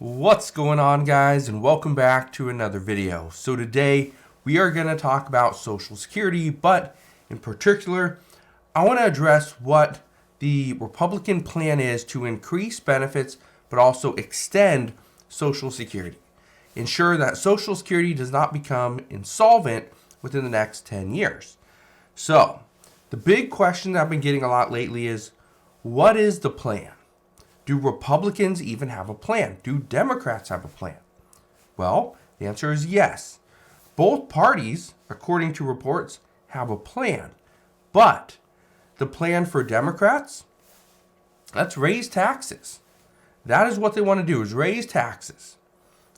What's going on, guys, and welcome back to another video. So today we are going to talk about Social Security, but in particular I want to address what the Republican plan is to increase benefits but also extend Social Security. Ensure that Social Security does not become insolvent within the next 10 years. So the big question that I've been getting a lot lately is, what is the plan? Do Republicans even have a plan? Do Democrats have a plan? Well, the answer is yes. Both parties, according to reports, have a plan. But the plan for Democrats, let's raise taxes. That is what they want to do, is raise taxes.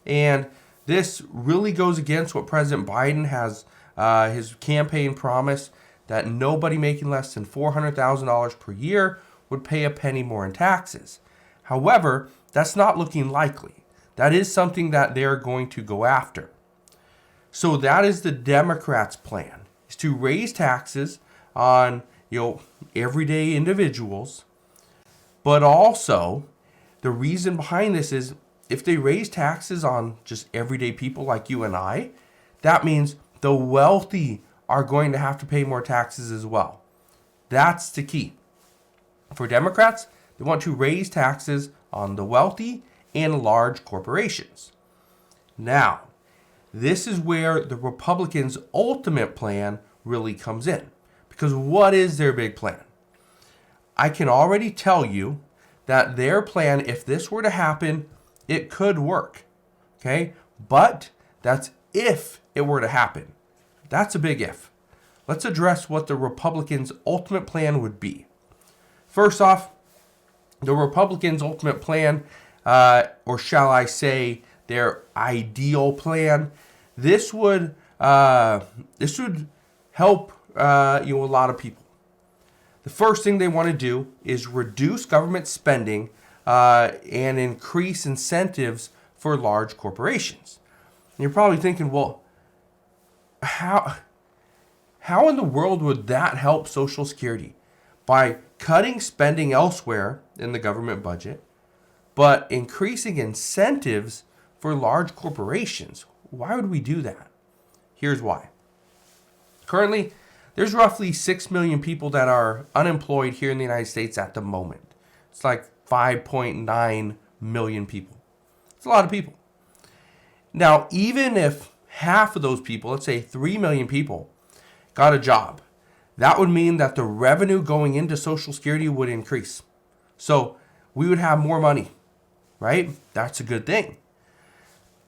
And this really goes against what President Biden has, his campaign promise that nobody making less than $400,000 per year would pay a penny more in taxes. However, that's not looking likely. That is something that they're going to go after. So that is the Democrats' plan, is to raise taxes on, everyday individuals. But also, the reason behind this is if they raise taxes on just everyday people like you and I, that means the wealthy are going to have to pay more taxes as well. That's the key. For Democrats, they want to raise taxes on the wealthy and large corporations. Now, this is where the Republicans' ultimate plan really comes in. Because what is their big plan? I can already tell you that their plan, if this were to happen, it could work. Okay? But that's if it were to happen. That's a big if. Let's address what the Republicans' ultimate plan would be. First off, the Republicans' ultimate plan, or shall I say their ideal plan, this would help a lot of people. The first thing they want to do is reduce government spending and increase incentives for large corporations. And you're probably thinking, well, how in the world would that help Social Security? By cutting spending elsewhere in the government budget, but increasing incentives for large corporations. Why would we do that? Here's why. Currently, there's roughly 6 million people that are unemployed here in the United States at the moment. It's like 5.9 million people. It's a lot of people. Now, even if half of those people, let's say 3 million people, got a job, that would mean that the revenue going into Social Security would increase. So we would have more money, right? That's a good thing.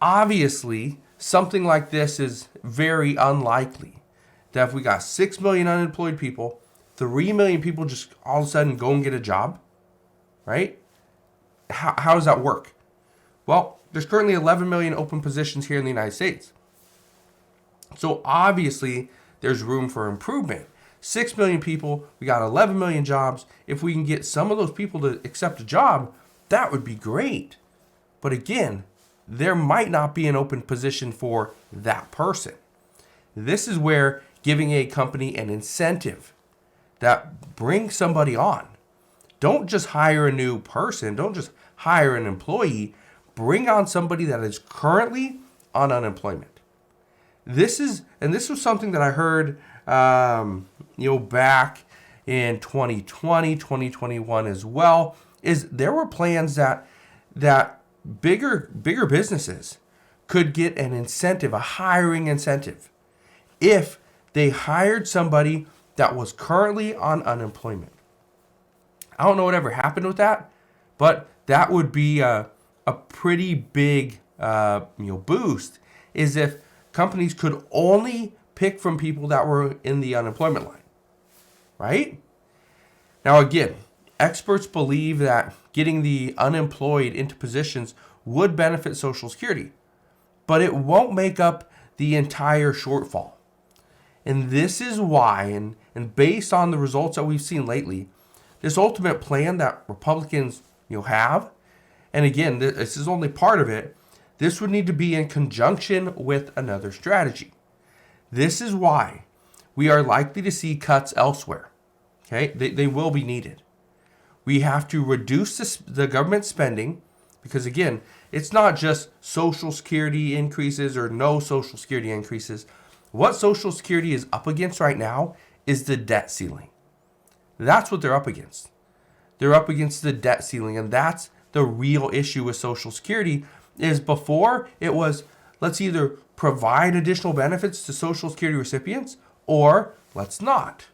Obviously, something like this is very unlikely. That if we got 6 million unemployed people, 3 million people just all of a sudden go and get a job, right? How does that work? Well, there's currently 11 million open positions here in the United States. So obviously, there's room for improvement. 6 million people, we got 11 million jobs. If we can get some of those people to accept a job, that would be great. But again, there might not be an open position for that person. This is where giving a company an incentive that brings somebody on. Don't just hire a new person. Don't just hire an employee. Bring on somebody that is currently on unemployment. This was something that I heard back in 2020, 2021 as well, is there were plans that bigger businesses could get an incentive, a hiring incentive, if they hired somebody that was currently on unemployment. I don't know whatever happened with that, but that would be a pretty big boost, is if companies could only pick from people that were in the unemployment line, right? Now again, experts believe that getting the unemployed into positions would benefit Social Security, but it won't make up the entire shortfall. And this is why, and based on the results that we've seen lately, this ultimate plan that Republicans have, and again, this is only part of it, this would need to be in conjunction with another strategy. This is why we are likely to see cuts elsewhere. Okay, they will be needed. We have to reduce the government spending because, again, It's not just Social Security increases or no Social Security increases. What Social Security is up against right now is the debt ceiling. That's what they're up against. They're up against the debt ceiling, and that's the real issue with Social Security. Is before it was, let's either provide additional benefits to Social Security recipients or let's not.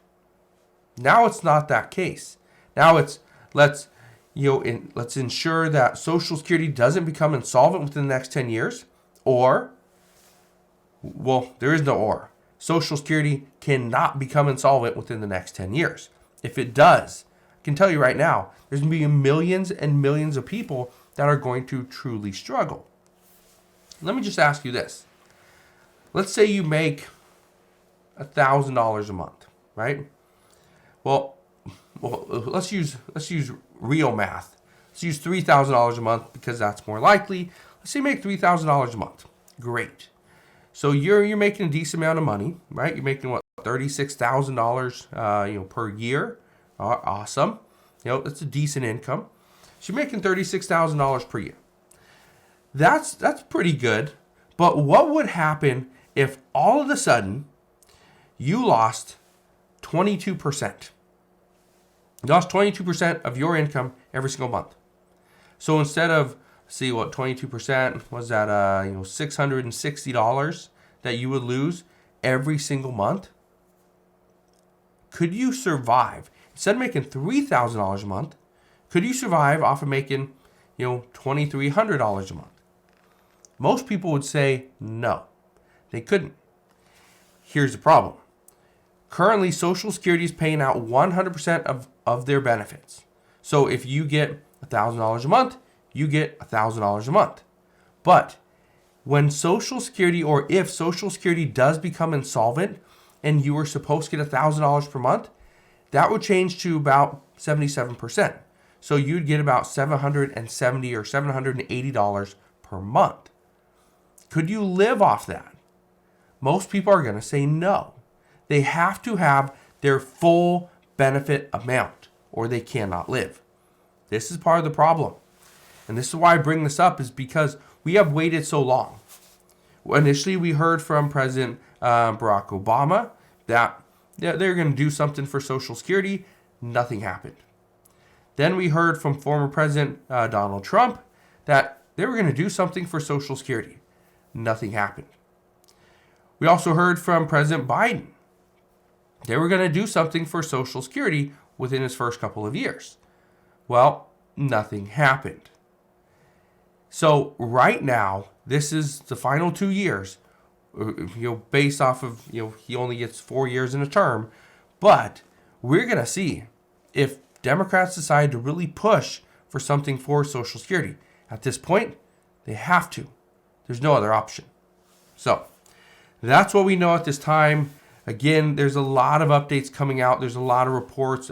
Now it's not that case. Now it's let's ensure that Social Security doesn't become insolvent within the next 10 years, or, well, there is no or. Social Security cannot become insolvent within the next 10 years. If it does, I can tell you right now, there's going to be millions and millions of people that are going to truly struggle. Let me just ask you this. Let's say you make $1,000 a month, right? Well, let's use real math. Let's use $3,000 a month because that's more likely. Let's say you make $3,000 a month. Great. So you're making a decent amount of money, right? You're making what, $36,000 per year. Awesome. That's a decent income. So you're making $36,000 per year. That's pretty good. But what would happen if all of a sudden you lost 22%? You lost 22% of your income every single month. So instead of, 22% was that, $660 that you would lose every single month? Could you survive? Instead of making $3,000 a month, could you survive off of making, $2,300 a month? Most people would say no, they couldn't. Here's the problem. Currently, Social Security is paying out 100% of their benefits. So if you get $1,000 a month, you get $1,000 a month. But when Social Security, or if Social Security does become insolvent and you were supposed to get $1,000 per month, that would change to about 77%. So you'd get about $770 or $780 per month. Could you live off that? Most people are going to say no. They have to have their full benefit amount or they cannot live. This is part of the problem. And this is why I bring this up, is because we have waited so long. Initially, we heard from President Barack Obama that they're going to do something for Social Security. Nothing happened. Then we heard from former President Donald Trump that they were going to do something for Social Security. Nothing happened. We also heard from President Biden. They were going to do something for Social Security within his first couple of years. Well, nothing happened. So right now, this is the final 2 years, based off of, he only gets 4 years in a term. But we're going to see if Democrats decide to really push for something for Social Security. At this point, they have to. There's no other option. So that's what we know at this time. Again, there's a lot of updates coming out. There's a lot of reports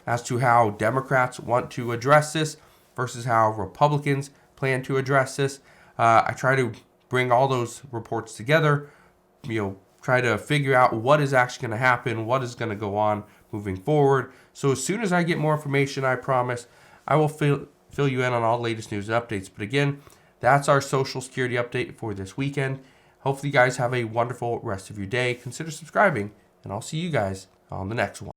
as to how Democrats want to address this versus how Republicans plan to address this. I try to bring all those reports together, try to figure out what is actually going to happen, what is going to go on moving forward. So as soon as I get more information, I promise I will fill you in on all the latest news and updates. But again, that's our Social Security update for this weekend. Hopefully you guys have a wonderful rest of your day. Consider subscribing, and I'll see you guys on the next one.